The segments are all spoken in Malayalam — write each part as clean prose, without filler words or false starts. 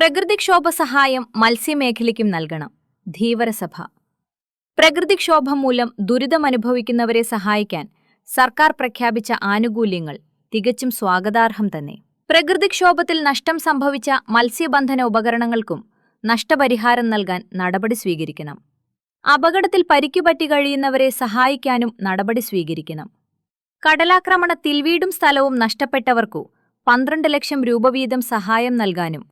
പ്രകൃതിക്ഷോഭ സഹായം മത്സ്യമേഖലയ്ക്കും നൽകണം. ധീവരസഭ. പ്രകൃതിക്ഷോഭം മൂലം ദുരിതമനുഭവിക്കുന്നവരെ സഹായിക്കാൻ സർക്കാർ പ്രഖ്യാപിച്ച ആനുകൂല്യങ്ങൾ തികച്ചും സ്വാഗതാർഹം തന്നെ. പ്രകൃതിക്ഷോഭത്തിൽ നഷ്ടം സംഭവിച്ച മത്സ്യബന്ധന ഉപകരണങ്ങൾക്കും നഷ്ടപരിഹാരം നൽകാൻ നടപടി സ്വീകരിക്കണം. അപകടത്തിൽ പരിക്കുപറ്റി കഴിയുന്നവരെ സഹായിക്കാനും നടപടി സ്വീകരിക്കണം. കടലാക്രമണത്തിൽ വീടും സ്ഥലവും നഷ്ടപ്പെട്ടവർക്കു 12 ലക്ഷം രൂപ വീതം സഹായം നൽകാനും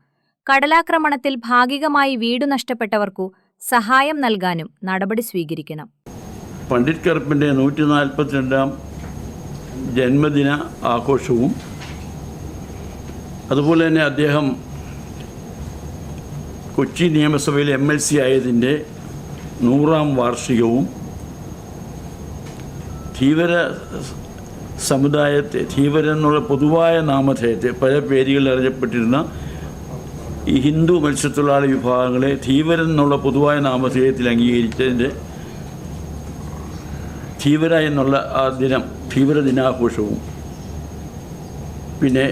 കടലാക്രമണത്തിൽ ഭാഗികമായി വീടു നഷ്ടപ്പെട്ടവർക്കു സഹായം നൽകാനും നടപടി സ്വീകരിക്കണം. പണ്ഡിറ്റ് കറുപ്പിൻ്റെ 142ാം ജന്മദിന ആഘോഷവും അതുപോലെ തന്നെ അദ്ദേഹം കൊച്ചി നിയമസഭയിൽ MLC ആയതിൻ്റെ 100ാം വാർഷികവും ധീവര സമുദായത്തെ, ധീവരൻ എന്നുള്ള പൊതുവായ നാമധേയത്തെ, പല പേരുകളിൽ അറിയപ്പെട്ടിരുന്ന ഈ ഹിന്ദു മത്സ്യത്തൊഴിലാളി വിഭാഗങ്ങളെ ധീവരൻ എന്നുള്ള പൊതുവായ നാമധേയത്തിൽ അംഗീകരിച്ചതിൻ്റെ ധീവര എന്നുള്ള ആ ദിനം, ധീവര ദിനാഘോഷവും, പിന്നെ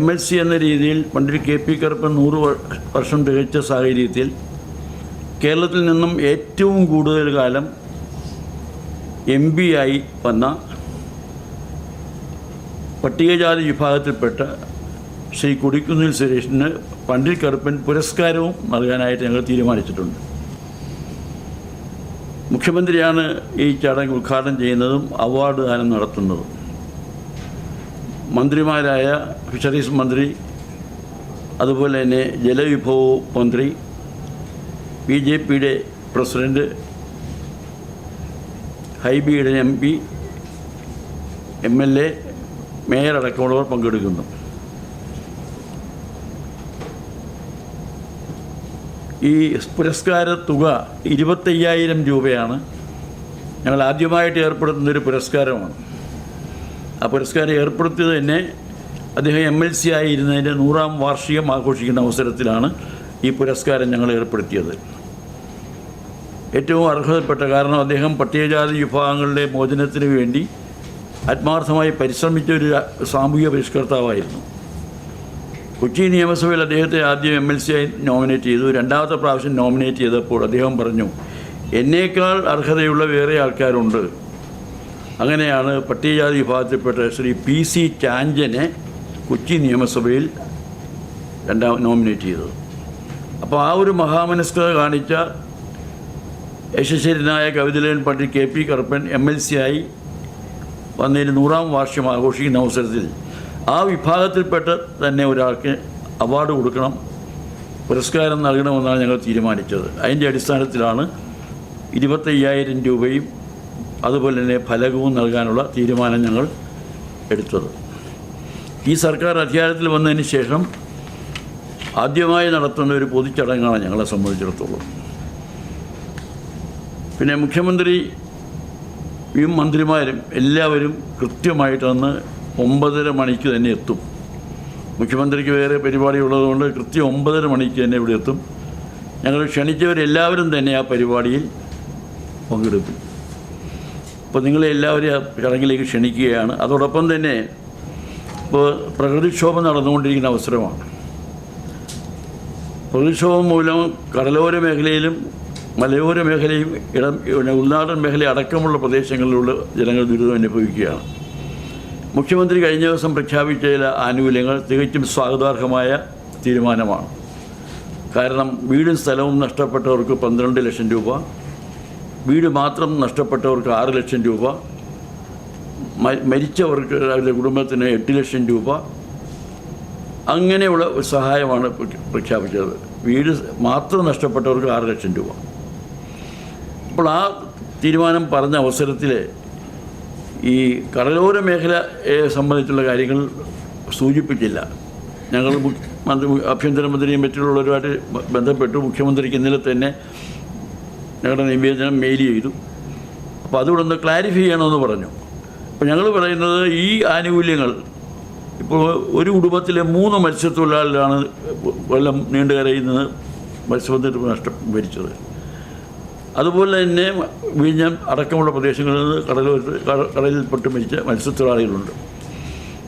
MLC എന്ന രീതിയിൽ പണ്ഡിറ്റ് KP കറുപ്പൻ 100 വർഷം തികച്ച സാഹചര്യത്തിൽ കേരളത്തിൽ നിന്നും ഏറ്റവും കൂടുതൽ കാലം MP ആയി വന്ന പട്ടികജാതി വിഭാഗത്തിൽപ്പെട്ട ശ്രീ കൊടിക്കുന്നിൽ സുരേഷിന് പണ്ഡിറ്റ് കറുപ്പൻ പുരസ്കാരവും നൽകാനായിട്ട് ഞങ്ങൾ തീരുമാനിച്ചിട്ടുണ്ട്. മുഖ്യമന്ത്രിയാണ് ഈ ചടങ്ങ് ഉദ്ഘാടനം ചെയ്യുന്നതും അവാർഡ് ദാനം നടത്തുന്നതും. മന്ത്രിമാരായ ഫിഷറീസ് മന്ത്രി, അതുപോലെ തന്നെ ജലവിഭവ മന്ത്രി, BJPയുടെ പ്രസിഡന്റ്, ഹൈബിയുടെ MP, MLA, മേയർ അടക്കമുള്ളവർ പങ്കെടുക്കുന്നു. ഈ പുരസ്കാര തുക 25,000 രൂപയാണ്. ഞങ്ങൾ ആദ്യമായിട്ട് ഏർപ്പെടുത്തുന്നൊരു പുരസ്കാരമാണ്. ആ പുരസ്കാരം ഏർപ്പെടുത്തിയത് തന്നെ അദ്ദേഹം MLC ആയിരുന്നതിൻ്റെ 100ാം വാർഷികം ആഘോഷിക്കുന്ന അവസരത്തിലാണ് ഈ പുരസ്കാരം ഞങ്ങൾ ഏർപ്പെടുത്തിയത്. ഏറ്റവും അർഹതപ്പെട്ട, കാരണം അദ്ദേഹം പട്ടികജാതി വിഭാഗങ്ങളുടെ മോചനത്തിന് വേണ്ടി ആത്മാർത്ഥമായി പരിശ്രമിച്ച ഒരു സാമൂഹിക പരിഷ്കർത്താവായിരുന്നു. കൊച്ചി നിയമസഭയിൽ അദ്ദേഹത്തെ ആദ്യം MLC ആയി നോമിനേറ്റ് ചെയ്തു. രണ്ടാമത്തെ പ്രാവശ്യം നോമിനേറ്റ് ചെയ്തപ്പോൾ അദ്ദേഹം പറഞ്ഞു, എന്നേക്കാൾ അർഹതയുള്ള വേറെ ആൾക്കാരുണ്ട്. അങ്ങനെയാണ് പട്ടികജാതി വിഭാഗത്തിൽപ്പെട്ട ശ്രീ PC ചാഞ്ചനെ കൊച്ചി നിയമസഭയിൽ നോമിനേറ്റ് ചെയ്തത്. അപ്പോൾ ആ ഒരു മഹാമനസ്കത കാണിച്ച യശസ്വരനായ കവിതലൻ പണ്ഡിറ്റ് KP കറുപ്പൻ MLC ആയി വന്നതിന് 100ാം വാർഷികം ആഘോഷിക്കുന്ന അവസരത്തിൽ ആ വിഭാഗത്തിൽപ്പെട്ട തന്നെ ഒരാൾക്ക് അവാർഡ് കൊടുക്കണം, പുരസ്കാരം നൽകണമെന്നാണ് ഞങ്ങൾ തീരുമാനിച്ചത്. അതിൻ്റെ അടിസ്ഥാനത്തിലാണ് 25,000 രൂപയും അതുപോലെ തന്നെ ഫലകവും നൽകാനുള്ള തീരുമാനം ഞങ്ങൾ എടുത്തത്. ഈ സർക്കാർ അധികാരത്തിൽ വന്നതിന് ശേഷം ആദ്യമായി നടത്തുന്ന ഒരു പൊതുചടങ്ങാണ് ഞങ്ങളെ സംബന്ധിച്ചിടത്തോളം. പിന്നെ മുഖ്യമന്ത്രിയും മന്ത്രിമാരും എല്ലാവരും കൃത്യമായിട്ട് അന്ന് 9:30 മണിക്ക് തന്നെ എത്തും. മുഖ്യമന്ത്രിക്ക് വേറെ പരിപാടി ഉള്ളതുകൊണ്ട് കൃത്യം 9:30 മണിക്ക് തന്നെ ഇവിടെ എത്തും. ഞങ്ങൾ ക്ഷണിച്ചവരെല്ലാവരും തന്നെ ആ പരിപാടിയിൽ പങ്കെടുക്കും. അപ്പോൾ നിങ്ങളെ എല്ലാവരും ആ ചടങ്ങിലേക്ക് ക്ഷണിക്കുകയാണ്. അതോടൊപ്പം തന്നെ ഇപ്പോൾ പ്രകൃതിക്ഷോഭം നടന്നുകൊണ്ടിരിക്കുന്ന അവസരമാണ്. പ്രകൃതിക്ഷോഭം മൂലം കടലോര മേഖലയിലും മലയോര മേഖലയും ഉൾനാടൻ മേഖല അടക്കമുള്ള പ്രദേശങ്ങളിലുള്ള ജനങ്ങൾ ദുരിതം അനുഭവിക്കുകയാണ്. മുഖ്യമന്ത്രി കഴിഞ്ഞ ദിവസം പ്രഖ്യാപിച്ച ചില ആനുകൂല്യങ്ങൾ തികച്ചും സ്വാഗതാർഹമായ തീരുമാനമാണ്. കാരണം വീടും സ്ഥലവും നഷ്ടപ്പെട്ടവർക്ക് 12 ലക്ഷം രൂപ, വീട് മാത്രം നഷ്ടപ്പെട്ടവർക്ക് 6 ലക്ഷം രൂപ, മരിച്ചവർക്ക് അവരുടെ കുടുംബത്തിന് 8 ലക്ഷം രൂപ, അങ്ങനെയുള്ള ഒരു സഹായമാണ് പ്രഖ്യാപിച്ചത്. വീട് മാത്രം നഷ്ടപ്പെട്ടവർക്ക് 6 ലക്ഷം രൂപ. അപ്പോൾ ആ തീരുമാനം പറഞ്ഞ അവസരത്തിൽ ഈ കടലോര മേഖലയെ സംബന്ധിച്ചുള്ള കാര്യങ്ങൾ സൂചിപ്പിച്ചില്ല. ഞങ്ങൾ ആഭ്യന്തരമന്ത്രിയും മറ്റുള്ളവരുമായിട്ട് ബന്ധപ്പെട്ടു. മുഖ്യമന്ത്രിക്ക് ഇന്നലെ തന്നെ ഞങ്ങളുടെ നിവേദനം മെയിൽ ചെയ്തു. അപ്പോൾ അതുകൂടെ ഒന്ന് ക്ലാരിഫൈ ചെയ്യണമെന്ന് പറഞ്ഞു. അപ്പോൾ ഞങ്ങൾ പറയുന്നത്, ഈ ആനുകൂല്യങ്ങൾ ഇപ്പോൾ ഒരു കുടുംബത്തിലെ 3 മത്സ്യത്തൊഴിലാളികളാണ് കൊല്ലം നീണ്ടുകരയിൽ നിന്ന് മത്സ്യബന്ധനത്തിൽ മരിച്ചത്. അതുപോലെ തന്നെ വിഴിഞ്ഞം അടക്കമുള്ള പ്രദേശങ്ങളിൽ നിന്ന് കടലിൽപ്പെട്ട് മരിച്ച മത്സ്യത്തൊഴിലാളികളുണ്ട്.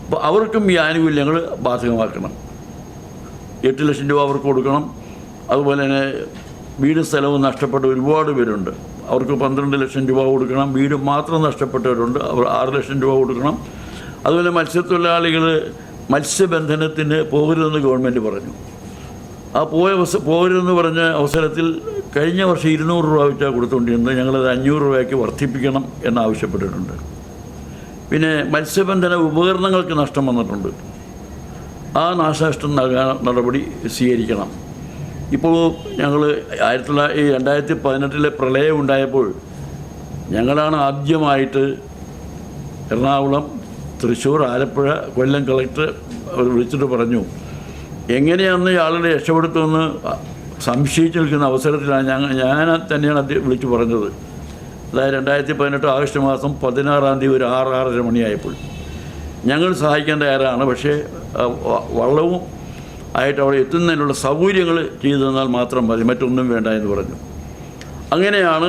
അപ്പോൾ അവർക്കും ഈ ആനുകൂല്യങ്ങൾ ബാധകമാക്കണം. 8 ലക്ഷം രൂപ അവർക്ക് കൊടുക്കണം. അതുപോലെ തന്നെ വീട് സ്ഥലവും നഷ്ടപ്പെട്ട ഒരുപാട് പേരുണ്ട്. അവർക്ക് 12 ലക്ഷം രൂപ കൊടുക്കണം. വീട് മാത്രം നഷ്ടപ്പെട്ടവരുണ്ട്, അവർ 6 ലക്ഷം രൂപ കൊടുക്കണം. അതുപോലെ മത്സ്യത്തൊഴിലാളികൾ മത്സ്യബന്ധനത്തിന് പോകരുതെന്ന് ഗവൺമെൻറ് പറഞ്ഞു. ആ പോകരുതെന്ന് പറഞ്ഞ അവസരത്തിൽ കഴിഞ്ഞ വർഷം 200 രൂപ വെച്ചാൽ കൊടുത്തുകൊണ്ടിരുന്നത്. ഞങ്ങളത് 500 രൂപയ്ക്ക് വർദ്ധിപ്പിക്കണം എന്നാവശ്യപ്പെട്ടിട്ടുണ്ട്. പിന്നെ മത്സ്യബന്ധന ഉപകരണങ്ങൾക്ക് നഷ്ടം വന്നിട്ടുണ്ട്. ആ നാശനഷ്ടം നൽകാൻ നടപടി സ്വീകരിക്കണം. ഇപ്പോൾ ഞങ്ങൾ 2018 പ്രളയം ഉണ്ടായപ്പോൾ ഞങ്ങളാണ് ആദ്യമായിട്ട് എറണാകുളം, തൃശ്ശൂർ, ആലപ്പുഴ, കൊല്ലം കളക്ടർ അവർ വിളിച്ചിട്ട് പറഞ്ഞു, എങ്ങനെയാണെന്ന് ആളുകളെ രക്ഷപ്പെടുത്തുമെന്ന് സംശയിച്ച് നിൽക്കുന്ന അവസരത്തിലാണ് ഞാൻ തന്നെയാണ് വിളിച്ചു പറഞ്ഞത്. അതായത് 2018 ആഗസ്റ്റ് മാസം 16-ാം തീയതി ഒരു 6-6:30 മണിയായപ്പോൾ ഞങ്ങൾ സഹായിക്കാൻ തയ്യാറാണ്, പക്ഷേ വള്ളവും ആയിട്ട് അവിടെ എത്തുന്നതിനുള്ള സൗകര്യങ്ങൾ ചെയ്തു തന്നാൽ മാത്രം മതി, മറ്റൊന്നും വേണ്ട എന്ന് പറഞ്ഞു. അങ്ങനെയാണ്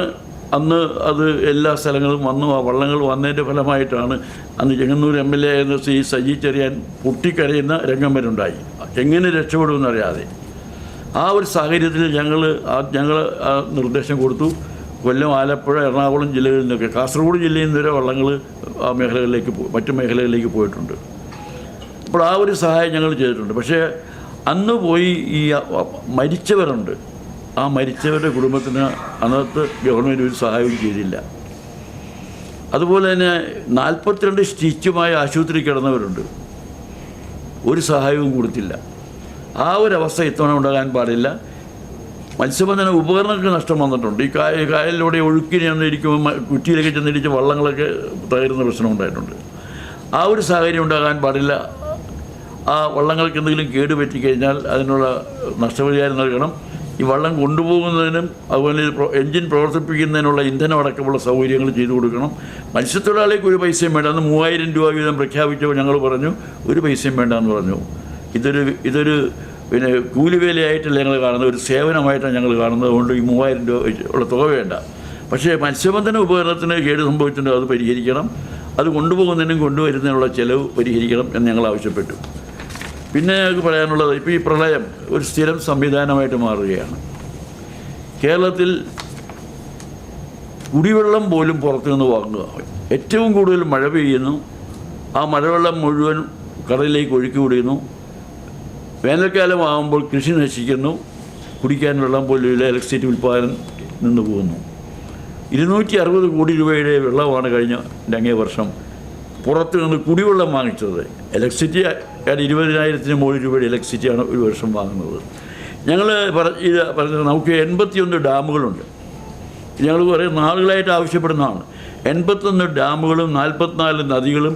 അന്ന് അത് എല്ലാ സ്ഥലങ്ങളും വന്നു. ആ വള്ളങ്ങൾ വന്നതിൻ്റെ ഫലമായിട്ടാണ് അന്ന് ചെങ്ങന്നൂർ MLA എന്ന ശ്രീ സജി ചെറിയാൻ പൊട്ടിക്കരയുന്ന രംഗം വരെ ഉണ്ടായി, എങ്ങനെ രക്ഷപ്പെടുമെന്നറിയാതെ. ആ ഒരു സാഹചര്യത്തിൽ ഞങ്ങൾ നിർദ്ദേശം കൊടുത്തു. കൊല്ലം, ആലപ്പുഴ, എറണാകുളം ജില്ലകളിൽ നിന്നൊക്കെ, കാസർഗോഡ് ജില്ലയിൽ നിന്ന് വരെ വള്ളങ്ങൾ ആ മേഖലകളിലേക്ക് മറ്റു മേഖലകളിലേക്ക് പോയിട്ടുണ്ട്. അപ്പോൾ ആ ഒരു സഹായം ഞങ്ങൾ ചെയ്തിട്ടുണ്ട്. പക്ഷേ അന്ന് പോയി ഈ മരിച്ചവരുണ്ട്, ആ മരിച്ചവരുടെ കുടുംബത്തിന് അന്നത്തെ ഗവൺമെൻറ് ഒരു സഹായവും ചെയ്തില്ല. അതുപോലെ തന്നെ 42 സ്റ്റിച്ചുമായി ആശുപത്രി കിടന്നവരുണ്ട്, ഒരു സഹായവും കൊടുത്തില്ല. ആ ഒരവസ്ഥ ഇത്തവണ ഉണ്ടാകാൻ പാടില്ല. മത്സ്യബന്ധന ഉപകരണങ്ങൾക്ക് നഷ്ടം വന്നിട്ടുണ്ട്. ഈ കായലിലൂടെ ഒഴുക്കിന് ചെന്നിരിക്കുമ്പോൾ കുറ്റിയിലേക്ക് ചെന്നിരിച്ച് വള്ളങ്ങളൊക്കെ തകരുന്ന പ്രശ്നം ഉണ്ടായിട്ടുണ്ട്. ആ ഒരു സാഹചര്യം ഉണ്ടാകാൻ പാടില്ല. ആ വള്ളങ്ങൾക്ക് എന്തെങ്കിലും കേട് പറ്റിക്കഴിഞ്ഞാൽ അതിനുള്ള നഷ്ടപരിഹാരം നൽകണം. ഈ വള്ളം കൊണ്ടുപോകുന്നതിനും അതുപോലെ എൻജിൻ പ്രവർത്തിപ്പിക്കുന്നതിനുള്ള ഇന്ധനം അടക്കമുള്ള സൗകര്യങ്ങൾ ചെയ്തു കൊടുക്കണം. മത്സ്യത്തൊഴിലാളിക്ക് ഒരു പൈസയും വേണ്ട. അന്ന് 3000 രൂപ വീതം പ്രഖ്യാപിച്ചപ്പോൾ ഞങ്ങൾ പറഞ്ഞു ഒരു പൈസയും വേണ്ടെന്ന് പറഞ്ഞു. ഇതൊരു പിന്നെ കൂലിവേലയായിട്ടല്ല ഞങ്ങൾ കാണുന്നത്, ഒരു സേവനമായിട്ടാണ് ഞങ്ങൾ കാണുന്നത്. അതുകൊണ്ട് ഈ 3000 രൂപ ഉള്ള തുക വേണ്ട. പക്ഷേ മത്സ്യബന്ധന ഉപകരണത്തിന് കേട് സംഭവിച്ചിട്ടുണ്ട്, അത് പരിഹരിക്കണം. അത് കൊണ്ടുപോകുന്നതിനും കൊണ്ടുവരുന്നതിനുള്ള ചെലവ് പരിഹരിക്കണം എന്ന് ഞങ്ങൾ ആവശ്യപ്പെട്ടു. പിന്നെ ഞങ്ങൾക്ക് പറയാനുള്ളത്, ഇപ്പോൾ ഈ പ്രളയം ഒരു സ്ഥിരം സംവിധാനമായിട്ട് മാറുകയാണ്. കേരളത്തിൽ കുടിവെള്ളം പോലും പുറത്തു നിന്ന് വാങ്ങുക. ഏറ്റവും കൂടുതൽ മഴ പെയ്യുന്നു, ആ മഴവെള്ളം മുഴുവൻ കടലിലേക്ക് ഒഴുക്കി വിടുന്നു. വേനൽക്കാലമാകുമ്പോൾ കൃഷി നശിക്കുന്നു, കുടിക്കാൻ വെള്ളം പോലും ഇലക്ട്രിസിറ്റി ഉൽപ്പാദനം നിന്ന് പോകുന്നു. 260 കോടി രൂപയുടെ വെള്ളമാണ് കഴിഞ്ഞ അങ്ങേ വർഷം പുറത്തു നിന്ന് കുടിവെള്ളം വാങ്ങിച്ചത്. ഇലക്ട്രിസിറ്റി 20,000-ന് മുകളിൽ രൂപയുടെ ഇലക്ട്രിസിറ്റിയാണ് ഒരു വർഷം വാങ്ങുന്നത്. ഞങ്ങൾ പറഞ്ഞത് നമുക്ക് 81 ഡാമുകളുണ്ട്. ഞങ്ങൾ കുറേ നാളുകളായിട്ട് ആവശ്യപ്പെടുന്നതാണ്. 81 ഡാമുകളും 44 നദികളും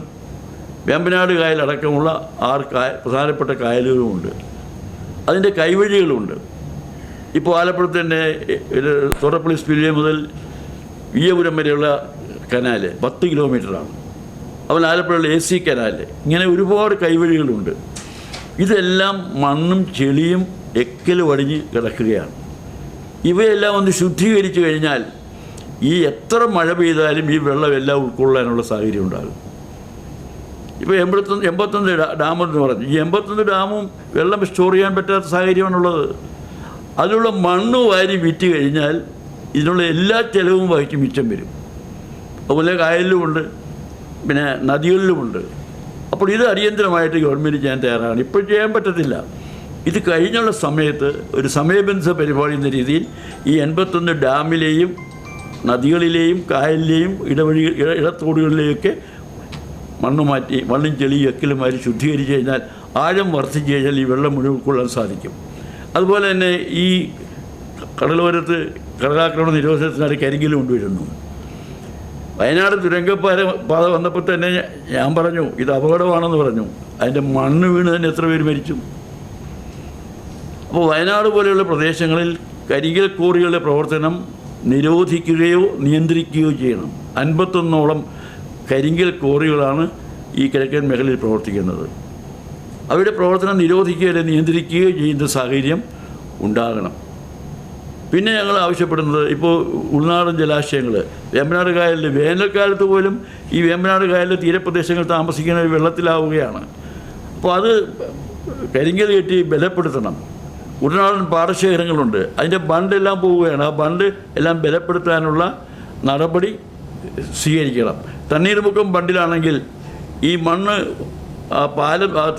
വേമ്പനാട് കായലടക്കമുള്ള 6 പ്രധാനപ്പെട്ട കായലുകളുമുണ്ട്. അതിൻ്റെ കൈവഴികളുമുണ്ട്. ഇപ്പോൾ ആലപ്പുഴ തന്നെ തോട്ടപ്പള്ളി സ്പിൽവേ മുതൽ വിയ്യപുരം വരെയുള്ള കനാല് 10 കിലോമീറ്ററാണ്. അതുപോലെ ആലപ്പുഴയുള്ള AC കനാല്, ഇങ്ങനെ ഒരുപാട് കൈവഴികളുണ്ട്. ഇതെല്ലാം മണ്ണും ചെളിയും എക്കൽ വടിഞ്ഞ് കിടക്കുകയാണ്. ഇവയെല്ലാം ഒന്ന് ശുദ്ധീകരിച്ചു കഴിഞ്ഞാൽ ഈ എത്ര മഴ പെയ്താലും ഈ വെള്ളമെല്ലാം ഉൾക്കൊള്ളാനുള്ള സാഹചര്യം ഉണ്ടാകും. ഇപ്പോൾ 81 ഡാമെന്ന് പറഞ്ഞു. ഈ 81 ഡാമും വെള്ളം സ്റ്റോർ ചെയ്യാൻ പറ്റാത്ത സാഹചര്യമാണുള്ളത്. അതിനുള്ള മണ്ണ് വാരി വിറ്റ് കഴിഞ്ഞാൽ ഇതിനുള്ള എല്ലാ ചിലവും വഹിച്ച് മിച്ചം വരും. അതുപോലെ കായലിലുമുണ്ട്, പിന്നെ നദികളിലുമുണ്ട്. അപ്പോൾ ഇത് അടിയന്തരമായിട്ട് ഗവൺമെൻറ് ചെയ്യാൻ തയ്യാറാണ്. ഇപ്പോൾ ചെയ്യാൻ പറ്റത്തില്ല. ഇത് കഴിഞ്ഞുള്ള സമയത്ത് ഒരു സമയബന്ധിത പരിപാടി എന്ന രീതിയിൽ ഈ 81 ഡാമിലെയും നദികളിലെയും കായലിലെയും ഇടത്തോടുകളിലെയൊക്കെ മണ്ണ് മാറ്റി, മണ്ണും ചെളിയും എക്കലും മാറ്റി ശുദ്ധീകരിച്ച് കഴിഞ്ഞാൽ, ആഴം വർദ്ധിച്ചു കഴിഞ്ഞാൽ ഈ വെള്ളം മുഴുവൻ ഉൾക്കൊള്ളാൻ സാധിക്കും. അതുപോലെ തന്നെ ഈ കടലോരത്ത് കടലാക്രമണ നിരോധനത്തിനാണ് കരിങ്കല്ല് കൊണ്ടുവരുന്നു. വയനാട് തുരങ്കപ്പാത വന്നപ്പോൾ തന്നെ ഞാൻ പറഞ്ഞു ഇത് അപകടമാണെന്ന് പറഞ്ഞു. അതിൻ്റെ മണ്ണ് വീണ് തന്നെ എത്ര പേര് മരിച്ചു. അപ്പോൾ വയനാട് പോലെയുള്ള പ്രദേശങ്ങളിൽ കരിങ്കൽ ക്വാറികളുടെ പ്രവർത്തനം നിരോധിക്കുകയോ നിയന്ത്രിക്കുകയോ ചെയ്യണം. 51ഓളം കരിങ്കൽ ക്വാറികളാണ് ഈ കിഴക്കൻ മേഖലയിൽ പ്രവർത്തിക്കുന്നത്. അവരുടെ പ്രവർത്തനം നിരോധിക്കുകയോ നിയന്ത്രിക്കുകയോ ചെയ്യുന്ന സാഹചര്യം ഉണ്ടാകണം. പിന്നെ ഞങ്ങൾ ആവശ്യപ്പെടുന്നത്, ഇപ്പോൾ ഉൾനാടൻ ജലാശയങ്ങൾ, വേമ്പനാട് കായലിൽ വേനൽക്കാലത്ത് പോലും ഈ വേമ്പനാട് കായലിലെ തീരപ്രദേശങ്ങൾ താമസിക്കുന്ന വെള്ളത്തിലാവുകയാണ്. അപ്പോൾ അത് കരിങ്കൽ കെട്ടി ബലപ്പെടുത്തണം. കുട്ടനാടൻ പാടശേഖരങ്ങളുണ്ട്, അതിൻ്റെ ബണ്ടെല്ലാം പോവുകയാണ്. ആ ബണ്ട് എല്ലാം ബലപ്പെടുത്താനുള്ള നടപടി സ്വീകരിക്കണം. തണ്ണീർമുക്കം ബണ്ടിലാണെങ്കിൽ ഈ മണ്ണ്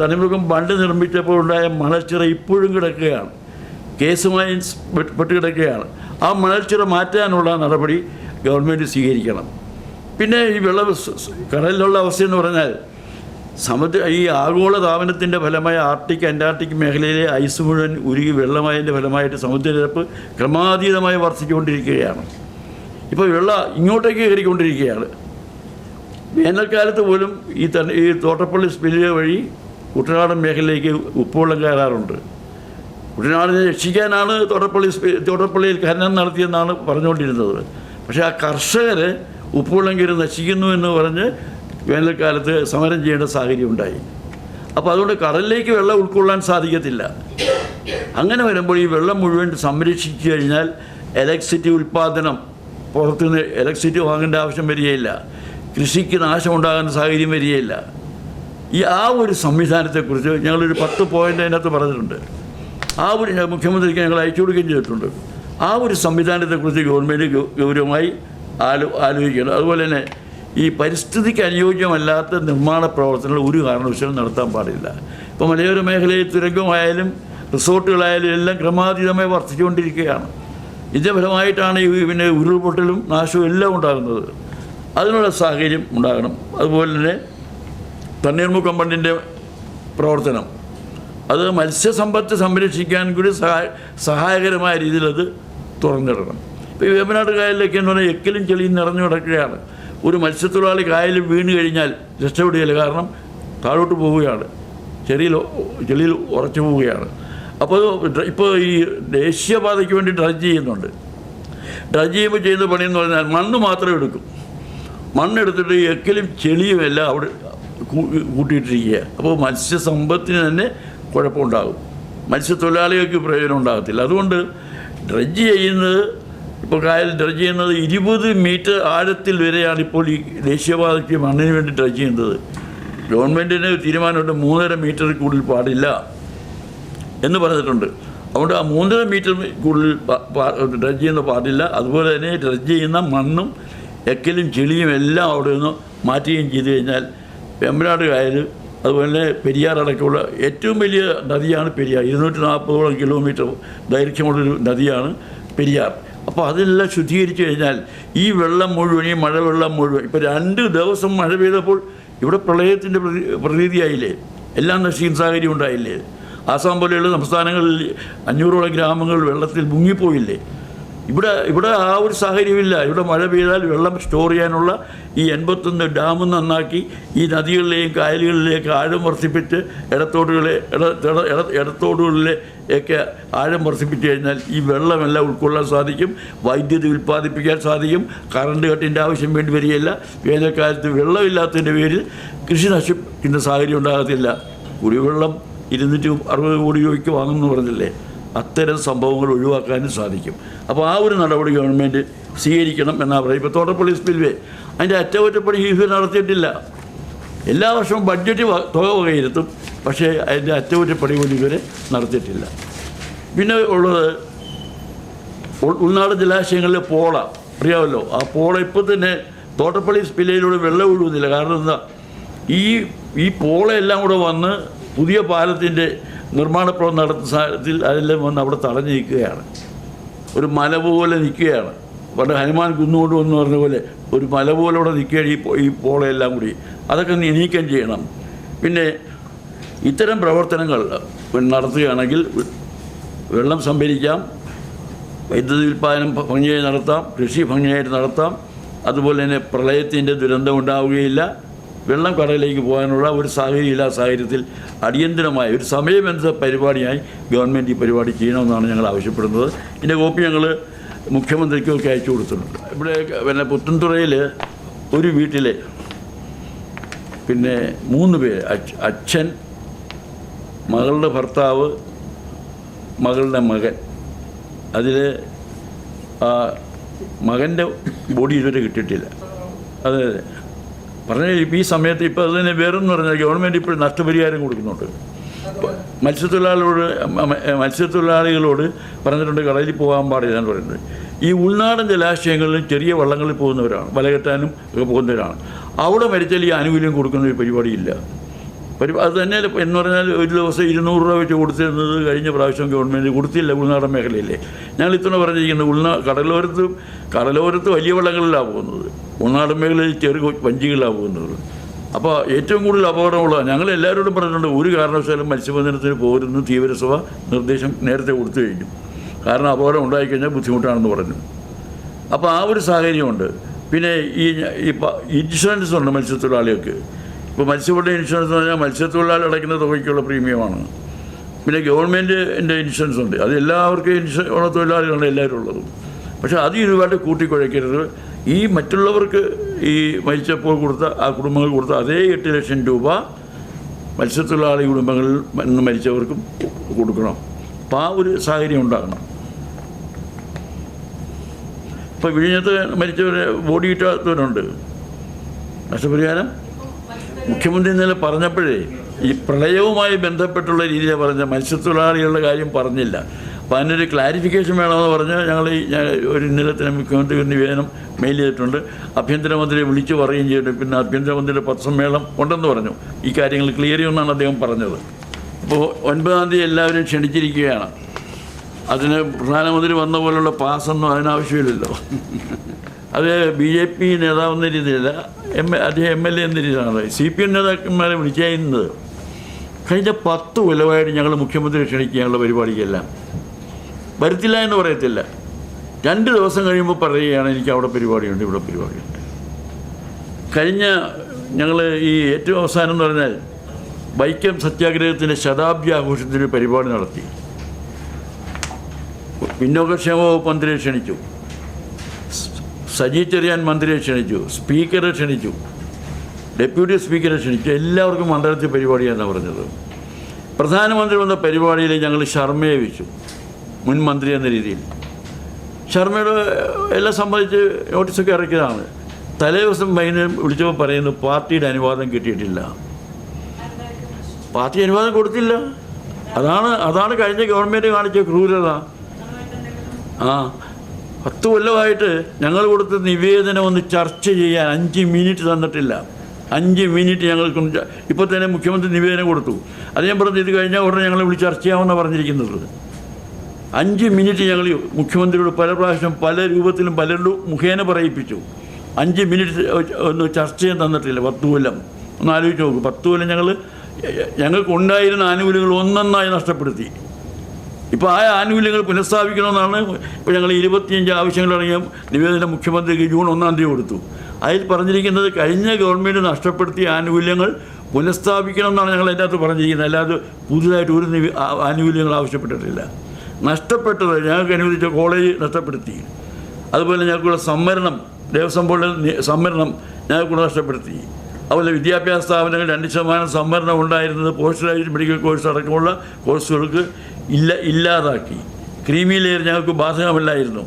തണ്ണീർമുക്കം ബണ്ട് നിർമ്മിച്ചപ്പോൾ ഉണ്ടായ മണൽച്ചിറ ഇപ്പോഴും കിടക്കുകയാണ്, കേസുമായി പെട്ട് കിടക്കുകയാണ്. ആ മണൽച്ചിറ മാറ്റാനുള്ള നടപടി ഗവൺമെൻറ് സ്വീകരിക്കണം. പിന്നെ ഈ കടലിലുള്ള അവസ്ഥയെന്ന് പറഞ്ഞാൽ ഈ ആഗോള താപനത്തിൻ്റെ ഫലമായി ആർട്ടിക് അന്റാർട്ടിക് മേഖലയിലെ ഐസ് മുഴുവൻ ഉരുകി വെള്ളമായതിൻ്റെ ഫലമായിട്ട് സമുദ്രനിരപ്പ് ക്രമാതീതമായി വർദ്ധിച്ചുകൊണ്ടിരിക്കുകയാണ്. ഇപ്പോൾ ഇങ്ങോട്ടേക്ക് കയറിക്കൊണ്ടിരിക്കുകയാണ്. വേനൽക്കാലത്ത് പോലും ഈ തോട്ടപ്പള്ളി സ്പിൽവേ വഴി കുട്ടനാടൻ മേഖലയിലേക്ക് ഉപ്പുവെള്ളം കയറാറുണ്ട്. കുട്ടനാടിനെ രക്ഷിക്കാനാണ് തോട്ടപ്പള്ളിയിൽ ഖനനം നടത്തിയെന്നാണ് പറഞ്ഞുകൊണ്ടിരുന്നത്. പക്ഷേ ആ കർഷകർ ഉപ്പുവെള്ളം കയറി നശിക്കുന്നു എന്ന് പറഞ്ഞ് വേനൽക്കാലത്ത് സമരം ചെയ്യേണ്ട സാഹചര്യം ഉണ്ടായി. അപ്പോൾ അതുകൊണ്ട് കടലിലേക്ക് വെള്ളം ഉൾക്കൊള്ളാൻ സാധിക്കത്തില്ല. അങ്ങനെ വരുമ്പോൾ ഈ വെള്ളം മുഴുവൻ സംരക്ഷിച്ചു കഴിഞ്ഞാൽ ഇലക്ട്രിസിറ്റി ഉൽപ്പാദനം, പുറത്തുനിന്ന് ഇലക്ട്രിസിറ്റി വാങ്ങേണ്ട ആവശ്യം വരികയില്ല, കൃഷിക്ക് നാശമുണ്ടാകാൻ സാഹചര്യം വരികയില്ല. ആ ഒരു സംവിധാനത്തെക്കുറിച്ച് ഞങ്ങളൊരു 10 പോയിൻ്റ് അതിനകത്ത് പറഞ്ഞിട്ടുണ്ട്. ആ ഒരു മുഖ്യമന്ത്രിക്ക് ഞങ്ങൾ അയച്ചു കൊടുക്കുകയും ചെയ്തിട്ടുണ്ട്. ആ ഒരു സംവിധാനത്തെക്കുറിച്ച് ഗവൺമെൻറ് ഗൗരവമായി ആലോചിക്കണം. അതുപോലെ തന്നെ ഈ പരിസ്ഥിതിക്ക് അനുയോജ്യമല്ലാത്ത നിർമ്മാണ പ്രവർത്തനങ്ങൾ ഒരു കാരണവശാലും നടത്താൻ പാടില്ല. ഇപ്പോൾ മലയോര മേഖലയിൽ തുരങ്കമായാലും റിസോർട്ടുകളായാലും എല്ലാം ക്രമാതീതമായി വർദ്ധിച്ചുകൊണ്ടിരിക്കുകയാണ്. ഇതിൻ്റെ ഫലമായിട്ടാണ് പിന്നെ ഉരുൾപൊട്ടലും നാശവും എല്ലാം ഉണ്ടാകുന്നത്. അതിനുള്ള സാഹചര്യം ഉണ്ടാകണം. അതുപോലെ തന്നെ തണ്ണീർമുക്കം ബണ്ടിൻ്റെ പ്രവർത്തനം അത് മത്സ്യസമ്പത്ത് സംരക്ഷിക്കാൻ കൂടി സഹായകരമായ രീതിയിൽ അത് തുറന്നിടണം. ഇപ്പോൾ ഈ വേമ്പനാട് കായലിലൊക്കെ എന്ന് പറഞ്ഞാൽ എക്കലും ചെളിയും നിറഞ്ഞു കിടക്കുകയാണ്. ഒരു മത്സ്യത്തൊഴിലാളി കായലിൽ വീണ് കഴിഞ്ഞാൽ രക്ഷപ്പെടുകയില്ല, കാരണം താഴോട്ട് പോവുകയാണ്, ചെളിയിൽ ഉറച്ചു പോവുകയാണ്. അപ്പോൾ ഇപ്പോൾ ഈ ദേശീയപാതയ്ക്ക് വേണ്ടി ഡ്രഡ്ജ് ചെയ്യുന്നുണ്ട്. ഡ്രഡ്ജ് ചെയ്യുമ്പോൾ ചെയ്യുന്ന പണിയെന്ന് പറഞ്ഞാൽ മണ്ണ് മാത്രം എടുക്കും. മണ്ണെടുത്തിട്ട് ഈ എക്കലും ചെളിയും എല്ലാം അവിടെ കൂട്ടിയിട്ടിരിക്കുക. അപ്പോൾ മത്സ്യസമ്പത്തിന് തന്നെ കുഴപ്പമുണ്ടാകും, മത്സ്യത്തൊഴിലാളികൾക്ക് പ്രയോജനം ഉണ്ടാകത്തില്ല. അതുകൊണ്ട് ഡ്രഡ്ജ് ചെയ്യുന്നത്, ഇപ്പോൾ കായൽ ഡ്രഡ്ജ് ചെയ്യുന്നത് 20 മീറ്റർ ആഴത്തിൽ വരെയാണ് ഇപ്പോൾ ഈ ദേശീയപാതയ്ക്ക് മണ്ണിന് വേണ്ടി ഡ്രഡ്ജ് ചെയ്യുന്നത്. ഗവൺമെൻറ്റിന് തീരുമാനമുണ്ട് 3.5 മീറ്ററിൽ കൂടുതൽ പാടില്ല എന്ന് പറഞ്ഞിട്ടുണ്ട്. അതുകൊണ്ട് ആ 3.5 മീറ്റർ കൂടുതൽ ഡ്രഡ്ജ് ചെയ്യുന്ന പാടില്ല. അതുപോലെ തന്നെ ഡ്രഡ്ജ് ചെയ്യുന്ന മണ്ണും എക്കലും ചെളിയും എല്ലാം അവിടെ നിന്ന് മാറ്റുകയും ചെയ്തു കഴിഞ്ഞാൽ വേമ്പനാട് കായൽ, അതുപോലെ പെരിയാർ അടക്കമുള്ള ഏറ്റവും വലിയ നദിയാണ് പെരിയാർ. 240ഓളം കിലോമീറ്റർ ദൈർഘ്യമുള്ളൊരു നദിയാണ് പെരിയാർ. അപ്പോൾ അതെല്ലാം ശുദ്ധീകരിച്ചു കഴിഞ്ഞാൽ ഈ വെള്ളം മുഴുവൻ, ഈ മഴവെള്ളം മുഴുവൻ, ഇപ്പോൾ 2 ദിവസം മഴ പെയ്തപ്പോൾ ഇവിടെ പ്രളയത്തിൻ്റെ പ്രതീതിയായില്ലേ, എല്ലാം നശിക്കുന്ന സാഹചര്യം ഉണ്ടായില്ലേ. ആസാം പോലെയുള്ള സംസ്ഥാനങ്ങളിൽ 500ഓളം ഗ്രാമങ്ങൾ വെള്ളത്തിൽ മുങ്ങിപ്പോയില്ലേ. ഇവിടെ ആ ഒരു സാഹചര്യമില്ല. ഇവിടെ മഴ പെയ്താൽ വെള്ളം സ്റ്റോർ ചെയ്യാനുള്ള ഈ 81 ഡാം നന്നാക്കി ഈ നദികളിലെയും കായലുകളിലേക്ക് ആഴം വർദ്ധിപ്പിച്ച് ഇടത്തോടുകളിലേക്ക് ആഴം വർദ്ധിപ്പിച്ച് കഴിഞ്ഞാൽ ഈ വെള്ളമെല്ലാം ഉൾക്കൊള്ളാൻ സാധിക്കും, വൈദ്യുതി ഉൽപ്പാദിപ്പിക്കാൻ സാധിക്കും, കറണ്ട് കട്ടിൻ്റെ ആവശ്യം വേണ്ടി വരികയില്ല. വേനൽക്കാലത്ത് വെള്ളമില്ലാത്തതിൻ്റെ പേരിൽ കൃഷി നശിക്കുന്ന സാഹചര്യം ഉണ്ടാകത്തില്ല. കുടിവെള്ളം 260 കോടി രൂപയ്ക്ക് വാങ്ങുമെന്ന് പറഞ്ഞില്ലേ, അത്തരം സംഭവങ്ങൾ ഒഴിവാക്കാനും സാധിക്കും. അപ്പോൾ ആ ഒരു നടപടി ഗവൺമെൻറ് സ്വീകരിക്കണം എന്നാണ് പറയുന്നത്. ഇപ്പോൾ തോട്ടപ്പള്ളി സ്പിൽവേ അതിൻ്റെ അറ്റകുറ്റപ്പണി ഇതുവരെ നടത്തിയിട്ടില്ല. എല്ലാ വർഷവും ബഡ്ജറ്റ് തുക വകയിരുത്തും, പക്ഷേ അതിൻ്റെ അറ്റകുറ്റപ്പണി പോലും ഇതുവരെ നടത്തിയിട്ടില്ല. പിന്നെ ഉള്ളത് ഉൾനാട് ജലാശയങ്ങളിലെ പോള, അറിയാമല്ലോ. ആ പോള ഇപ്പോൾ തന്നെ തോട്ടപ്പള്ളി സ്പിൽവേയിലൂടെ വെള്ളം ഒഴുകുന്നില്ല. കാരണം എന്താ, ഈ പോളയെല്ലാം കൂടെ വന്ന് പുതിയ പാലത്തിൻ്റെ നിർമ്മാണ പ്രവർത്തനം നടത്തുന്ന സാഹചര്യത്തിൽ അതെല്ലാം വന്ന് അവിടെ തടഞ്ഞു നിൽക്കുകയാണ്. ഒരു മല പോലെ നിൽക്കുകയാണ്. പണ്ട് ഹനുമാൻ കുന്നുകൊണ്ട് എന്ന് പറഞ്ഞ പോലെ ഒരു മല പോലെ അവിടെ നിൽക്കുകയാണ് ഈ പോളയെല്ലാം കൂടി. അതൊക്കെ നീക്കം ചെയ്യണം. പിന്നെ ഇത്തരം പ്രവർത്തനങ്ങൾ നടത്തുകയാണെങ്കിൽ വെള്ളം സംഭരിക്കാം, വൈദ്യുതി ഉൽപ്പാദനം ഭംഗിയായി നടത്താം, കൃഷി ഭംഗിയായിട്ട് നടത്താം. അതുപോലെ തന്നെ പ്രളയത്തിൻ്റെ ദുരന്തം ഉണ്ടാവുകയില്ല. വെള്ളം കടലിലേക്ക് പോകാനുള്ള ഒരു സാഹചര്യമില്ല. സാഹചര്യത്തിൽ അടിയന്തരമായ ഒരു സമയബന്ധിത പരിപാടിയായി ഗവൺമെൻറ് ഈ പരിപാടി ചെയ്യണമെന്നാണ് ഞങ്ങൾ ആവശ്യപ്പെടുന്നത്. ഇതിൻ്റെ കോപ്പി ഞങ്ങൾ മുഖ്യമന്ത്രിക്കൊക്കെ അയച്ചു കൊടുത്തിട്ടുണ്ട്. ഇവിടെ പിന്നെ പുത്തൻതുറയിൽ ഒരു വീട്ടിലെ 3 പേര്, അച്ഛൻ, മകളുടെ ഭർത്താവ്, മകളുടെ മകൻ, അതിൽ മകൻ്റെ ബോഡി ഇതുവരെ കിട്ടിയിട്ടില്ല. അതെ പറഞ്ഞാൽ ഈ സമയത്ത് ഇപ്പോൾ അതിനെ വേറെന്ന് പറഞ്ഞാൽ ഗവൺമെൻറ് ഇപ്പോൾ നഷ്ടപരിഹാരം കൊടുക്കുന്നുണ്ട്. മത്സ്യത്തൊഴിലാളികളോട് പറഞ്ഞിട്ടുണ്ട് കടലിൽ പോകാൻ പാടില്ല എന്ന് പറയുന്നത്. ഈ ഉൾനാടൻ ജലാശയങ്ങളിലും ചെറിയ വള്ളങ്ങളിൽ പോകുന്നവരാണ്, വല കെട്ടാനും ഒക്കെ പോകുന്നവരാണ്. അവിടെ മരിച്ചാൽ ഈ ആനുകൂല്യം കൊടുക്കുന്ന ഒരു പരിപാടിയില്ല. അത് തന്നെ എന്ന് പറഞ്ഞാൽ ഒരു ദിവസം 200 രൂപ വെച്ച് കൊടുത്തിരുന്നത് കഴിഞ്ഞ പ്രാവശ്യം ഗവൺമെൻറ് കൊടുത്തില്ല. ഉൾനാടൻ മേഖലയില്ലേ, ഞങ്ങൾ ഇത്തവണ പറഞ്ഞിരിക്കുന്നത് കടലോരത്ത് വലിയ വള്ളങ്ങളിലാണ് പോകുന്നത്, ഉൾനാടൻ മേഖലയിൽ ചെറു വഞ്ചികളിലാണ് പോകുന്നത്. അപ്പോൾ ഏറ്റവും കൂടുതൽ അപകടമുള്ളതാണ്. ഞങ്ങൾ എല്ലാവരോടും പറഞ്ഞിട്ടുണ്ട്, ഒരു കാരണവശാലും മത്സ്യബന്ധനത്തിന് പോരുന്ന തീവ്രസഭ നിർദ്ദേശം നേരത്തെ കൊടുത്തു കഴിഞ്ഞു. കാരണം അപകടം ഉണ്ടായിക്കഴിഞ്ഞാൽ ബുദ്ധിമുട്ടാണെന്ന് പറഞ്ഞു. അപ്പോൾ ആ ഒരു സാഹചര്യമുണ്ട്. പിന്നെ ഈ ഇൻഷുറൻസ് ഉണ്ട് മത്സ്യത്തൊഴിലാളികൾക്ക്. ഇപ്പോൾ മത്സ്യബന്ധന ഇൻഷുറൻസ് എന്ന് പറഞ്ഞാൽ മത്സ്യത്തൊഴിലാളി അടയ്ക്കുന്ന തുകയ്ക്കുള്ള പ്രീമിയമാണ്. പിന്നെ ഗവൺമെൻറ്റിൻ്റെ ഇൻഷുറൻസ് ഉണ്ട്, അത് എല്ലാവർക്കും തൊഴിലാളികളുണ്ട് എല്ലാവരും ഉള്ളതും. പക്ഷേ അത് ഇതുമായിട്ട് കൂട്ടിക്കുഴയ്ക്കരുത്. ഈ മറ്റുള്ളവർക്ക് ഈ മരിച്ചപ്പോൾ കൊടുത്ത ആ കുടുംബങ്ങൾ കൊടുത്ത അതേ 8 ലക്ഷം രൂപ മത്സ്യത്തൊഴിലാളി കുടുംബങ്ങളിൽ നിന്ന് മരിച്ചവർക്കും കൊടുക്കണം. അപ്പോൾ ആ ഒരു സാഹചര്യം ഉണ്ടാകണം. ഇപ്പോൾ വിഴിഞ്ഞത്ത് മരിച്ചവരെ ബോഡി കിട്ടാത്തവരുണ്ട്. നഷ്ടപരിഹാരം മുഖ്യമന്ത്രി ഇന്നലെ പറഞ്ഞപ്പോഴേ ഈ പ്രളയവുമായി ബന്ധപ്പെട്ടുള്ള രീതിയിലാണ് പറഞ്ഞ, മത്സ്യത്തൊഴിലാളികളുടെ കാര്യം പറഞ്ഞില്ല. അപ്പോൾ അതിനൊരു ക്ലാരിഫിക്കേഷൻ വേണമെന്ന് പറഞ്ഞ് ഞാൻ ഒരു ഇന്നലെ തന്നെ മുഖ്യമന്ത്രി ഒരു നിവേദനം മെയിൽ ചെയ്തിട്ടുണ്ട്. ആഭ്യന്തരമന്ത്രിയെ വിളിച്ച് പറയുകയും ചെയ്തിട്ടുണ്ട്. പിന്നെ ആഭ്യന്തരമന്ത്രിയുടെ പത്രസമ്മേളനം ഉണ്ടെന്ന് പറഞ്ഞു. ഈ കാര്യങ്ങൾ ക്ലിയർ ചെയ്യുമെന്നാണ് അദ്ദേഹം പറഞ്ഞത്. അപ്പോൾ 9-ാം തീയതി എല്ലാവരും ക്ഷണിച്ചിരിക്കുകയാണ്. അതിന് പ്രധാനമന്ത്രി വന്ന പോലുള്ള പാസ്സൊന്നും അതിനാവശ്യമില്ലല്ലോ. അത് BJP നേതാവെന്ന രീതിയിലല്ല, അദ്ദേഹം MLA എന്ന രീതിയിലാണ്. CPM നേതാക്കന്മാരെ വിളിച്ചായിരുന്നത്. കഴിഞ്ഞ 10 കൊല്ലമായിട്ട് ഞങ്ങൾ മുഖ്യമന്ത്രി ക്ഷണിക്കാനുള്ള പരിപാടിക്കെല്ലാം വരത്തില്ല എന്ന് പറയത്തില്ല. 2 ദിവസം കഴിയുമ്പോൾ പറയുകയാണ് എനിക്ക് അവിടെ പരിപാടിയുണ്ട്, ഇവിടെ പരിപാടിയുണ്ട്. കഴിഞ്ഞ ഞങ്ങൾ ഈ ഏറ്റവും അവസാനം എന്ന് പറഞ്ഞാൽ വൈക്കം സത്യാഗ്രഹത്തിൻ്റെ ശതാബ്ദി ആഘോഷത്തിന് പരിപാടി നടത്തി. പിന്നോക്കക്ഷേമ വകുപ്പ് മന്ത്രിയെ ക്ഷണിച്ചു, സജി ചെറിയാൻ മന്ത്രിയെ ക്ഷണിച്ചു, സ്പീക്കറെ ക്ഷണിച്ചു, ഡെപ്യൂട്ടി സ്പീക്കറെ ക്ഷണിച്ചു. എല്ലാവർക്കും മണ്ഡലത്തിൽ പരിപാടിയാണെന്നാണ് പറഞ്ഞത്. പ്രധാനമന്ത്രി വന്ന പരിപാടിയിൽ ഞങ്ങൾ ശർമ്മയെ വെച്ചു, മുൻ മന്ത്രി എന്ന രീതിയിൽ. ശർമ്മയുടെ എല്ലാം സംബന്ധിച്ച് നോട്ടീസൊക്കെ ഇറക്കിയതാണ്. തലേ ദിവസം വൈകുന്നേരം വിളിച്ചപ്പോൾ പറയുന്നു പാർട്ടിയുടെ അനുവാദം കിട്ടിയിട്ടില്ല. പാർട്ടി അനുവാദം കൊടുത്തില്ല. അതാണ് കഴിഞ്ഞ ഗവൺമെൻറ് കാണിച്ച ക്രൂരത. 10 കൊല്ലമായിട്ട് ഞങ്ങൾ കൊടുത്ത നിവേദനം ഒന്ന് ചർച്ച ചെയ്യാൻ 5 മിനിറ്റ് തന്നിട്ടില്ല. 5 മിനിറ്റ് ഞങ്ങൾക്ക് ഇപ്പോൾ തന്നെ മുഖ്യമന്ത്രി നിവേദനം കൊടുത്തു. അത് ഞാൻ പറഞ്ഞു, ഇത് കഴിഞ്ഞാൽ ഉടനെ ഞങ്ങളെ വിളിച്ച് ചർച്ച ചെയ്യാമെന്നാണ് പറഞ്ഞിരിക്കുന്നത്. 5 മിനിറ്റ് ഞങ്ങൾ മുഖ്യമന്ത്രിയോട് പല പ്രാവശ്യം പല രൂപത്തിലും പലരുടെ മുഖേന പറയിപ്പിച്ചു. 5 മിനിറ്റ് ഒന്ന് ചർച്ച ചെയ്യാൻ തന്നിട്ടില്ല. 10 കൊല്ലം ഒന്ന് ആലോചിച്ച് നോക്കും. 10 കൊല്ലം ഞങ്ങൾക്കുണ്ടായിരുന്ന ആനുകൂല്യങ്ങൾ ഒന്നൊന്നായി നഷ്ടപ്പെടുത്തി. ഇപ്പോൾ ആ ആനുകൂല്യങ്ങൾ പുനഃസ്ഥാപിക്കണമെന്നാണ് ഇപ്പോൾ ഞങ്ങൾ 25 ആവശ്യങ്ങളടങ്ങിയ നിവേദനം മുഖ്യമന്ത്രിക്ക് ജൂൺ 1-ാം തീയതി കൊടുത്തു. അതിൽ പറഞ്ഞിരിക്കുന്നത് കഴിഞ്ഞ ഗവൺമെൻറ് നഷ്ടപ്പെടുത്തിയ ആനുകൂല്യങ്ങൾ പുനഃസ്ഥാപിക്കണമെന്നാണ് ഞങ്ങൾ അതിൻ്റെ അകത്ത് പറഞ്ഞിരിക്കുന്നത്. അല്ലാതെ പുതുതായിട്ട് ഒരു ആനുകൂല്യങ്ങൾ ആവശ്യപ്പെട്ടിട്ടില്ല. നഷ്ടപ്പെട്ടത് ഞങ്ങൾക്ക് അനുവദിച്ച കോളേജ് നഷ്ടപ്പെടുത്തി. അതുപോലെ ഞങ്ങൾക്കുള്ള സംവരണം, ദേവസ്വം ബോർഡിൽ സംവരണം ഞങ്ങൾക്കുള്ള നഷ്ടപ്പെടുത്തി. അതുപോലെ വിദ്യാഭ്യാസ സ്ഥാപനങ്ങൾ 2% സംവരണം ഉണ്ടായിരുന്നത് പോസ്റ്റ് ഗ്രാജുവേറ്റ് മെഡിക്കൽ കോഴ്സ് അടക്കമുള്ള കോഴ്സുകൾക്ക് ഇല്ലാതാക്കി. ക്രീമി ലെയർ ഞങ്ങൾക്ക് ബാധകമല്ലായിരുന്നു,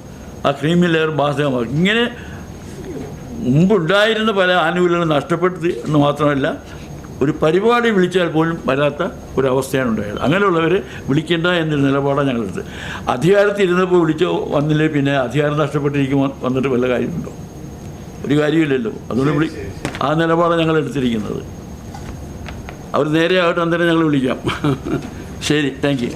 ആ ക്രീമി ലെയർ ബാധകമാക്കി. ഇങ്ങനെ മുമ്പുണ്ടായിരുന്ന പല ആനുകൂല്യങ്ങളും നഷ്ടപ്പെടുത്തി എന്ന് മാത്രമല്ല, ഒരു പരിപാടി വിളിച്ചാൽ പോലും വരാത്ത ഒരവസ്ഥയാണ് ഉണ്ടായത്. അങ്ങനെയുള്ളവർ വിളിക്കേണ്ട എന്നൊരു നിലപാടാണ് ഞങ്ങളെടുത്ത്. അധികാരത്തിൽ ഇരുന്നപ്പോൾ വന്നില്ലേ പിന്നെ അധികാരം നഷ്ടപ്പെട്ടിരിക്കുമ്പോൾ വന്നിട്ട് വല്ല കാര്യമുണ്ടോ? ഒരു കാര്യമില്ലല്ലോ. അതുകൊണ്ട് ആ നിലപാടാണ് ഞങ്ങൾ എടുത്തിരിക്കുന്നത്. അവർ നേരെ ആകട്ടെ, അന്നേരം ഞങ്ങൾ വിളിക്കാം. ശരി, താങ്ക് യു.